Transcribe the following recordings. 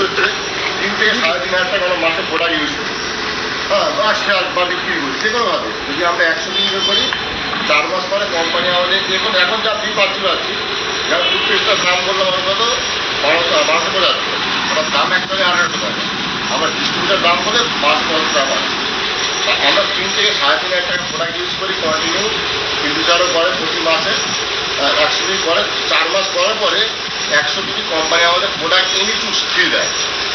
হচ্ছে 3 থেকে 3,500 টাকা আমরা মাসে প্রোডাক্ট ইউজ করি। হ্যাঁ, বা শেয়ার বা বিক্রি করি যে কোনোভাবে। যদি আমরা 100 দিন করি 4 মাস পরে কোম্পানি আমাদের দেখুন এখন যা ফি পাচ্ছি যেমন টুথপেস্টের দাম বললাম আমি কত 1200 করে যাচ্ছে, ওটার দাম অ্যাকচুয়ালি 1800 টাকা। আমরা ডিস্ট্রিবিউটার দাম বলে 550 টাকা। আমরা 3 থেকে 3,500 টাকা প্রোডাক্ট ইউজ করি কন্টিনিউ। কিন্তু যারও পরে প্রতি মাসে 100 দিন পরে 4 মাস করার পরে 100 দিন কোম্পানি আমাদের প্রোডাক্ট এনি টু ফ্রি দেয়।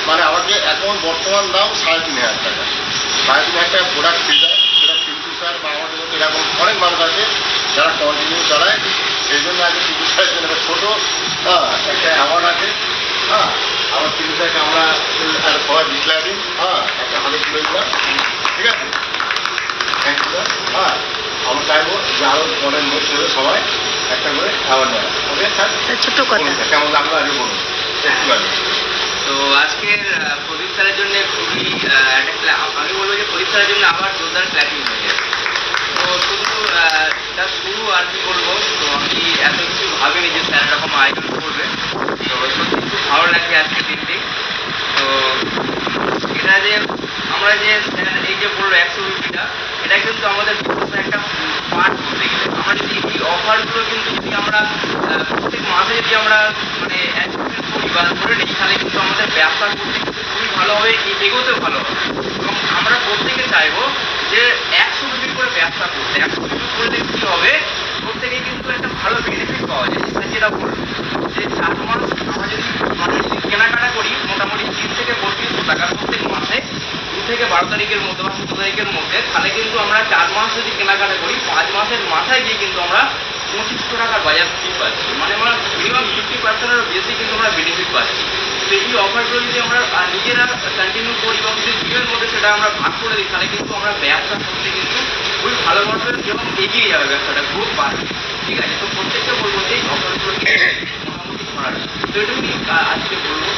মানে আমাকে এখন বর্তমান দাম 3,500 টাকা, 3,500 টাকা প্রোডাক্ট ফ্রি দেয়। সেটা কিন্তু স্যার বা আমাদের মধ্যে এরকম অনেক মানুষ আছে যারা কন্টিনিউ চালায়। সেই জন্য আগে কিন্তু স্যারের জন্য একটা ছোটো একটা অ্যাওয়ার্ড আছে। হ্যাঁ, আমার কিন্তু স্যারকে আমরা সবাই ডিক্লেয়ার দিন। হ্যাঁ, একটা ভালো তুলে দিলাম, ঠিক আছে? Thank you sir. হ্যাঁ, আমরা চাইবো যে আরও মডেল নেক্সট হলে সবাই একটা করে অ্যাওয়ার্ড নেওয়া। ওকে স্যার, ছোট কথা কেমন লাগলো আগে বলুন একটু আগে। তো আজকের প্রদীপ স্যারের জন্য খুবই একটা আমি বলবো যে প্রদীপ স্যারের জন্য আমার জোরদার ক্ল্যাপিং হয়ে যায়। তো শুধু তার শুরু আর কি বলবো, তো আমি এত কিছু ভাবিনি যে স্যার এরকম আয়োজন করবে। তো সত্যি খুব ভালো লাগছে আজকের দিনটি। তো এটা যে আমরা যে স্যার এই যে বললো 150টা, এটা কিন্তু আমাদের বিজনেসের একটা পার্ট করতে গেলে আমরা যদি এই অফারগুলো কিন্তু যদি আমরা প্রত্যেক মাসে যদি আমরা মানে করি বা ধরে নিই, তাহলে কিন্তু আমাদের ব্যবসা করতে কিন্তু খুবই ভালো হবে, এগোতেও ভালো হবে। এবং আমরা প্রত্যেকে চাইবো যে 100 রুপি করে ব্যবসা করতে। 100 রুপি করলে কী হবে, প্রত্যেকেই কিন্তু একটা ভালো বেনিফিট পাওয়া যায়। স্যার যেটা বললো যে 4 মাস আমরা যদি মানে কেনাকাটা করি মোটামুটি 30 থেকে 3200 টাকা প্রত্যেক মাসে 2 থেকে 12 তারিখের মধ্যে বা 14 তারিখের মধ্যে, তাহলে কিন্তু আমরা 4 মাস যদি কেনাকাটা করি 5 মাসের মাথায় গিয়ে কিন্তু আমরা 2500 টাকার বাজার ফি পাচ্ছি। মানে আমরা মিনিমাম 50%-এরও বেশি কিন্তু আমরা বেনিফিট পাচ্ছি। তো এই অফারগুলো যদি আমরা নিজেরা কন্টিনিউ করি এবং যদি ভিডিওর মধ্যে সেটা আমরা ভাগ করে দিই, তাহলে কিন্তু আমরা ব্যবসা করতে কিন্তু খুবই ভালোভাবে এবং এগিয়ে যাবে, ব্যবসাটা গ্রোথ বাড়বে। ঠিক আছে, তো প্রত্যেককে বলবো যে এই অফারগুলো মোটামুটি করার। তো এটুকুই আজকে বলবো।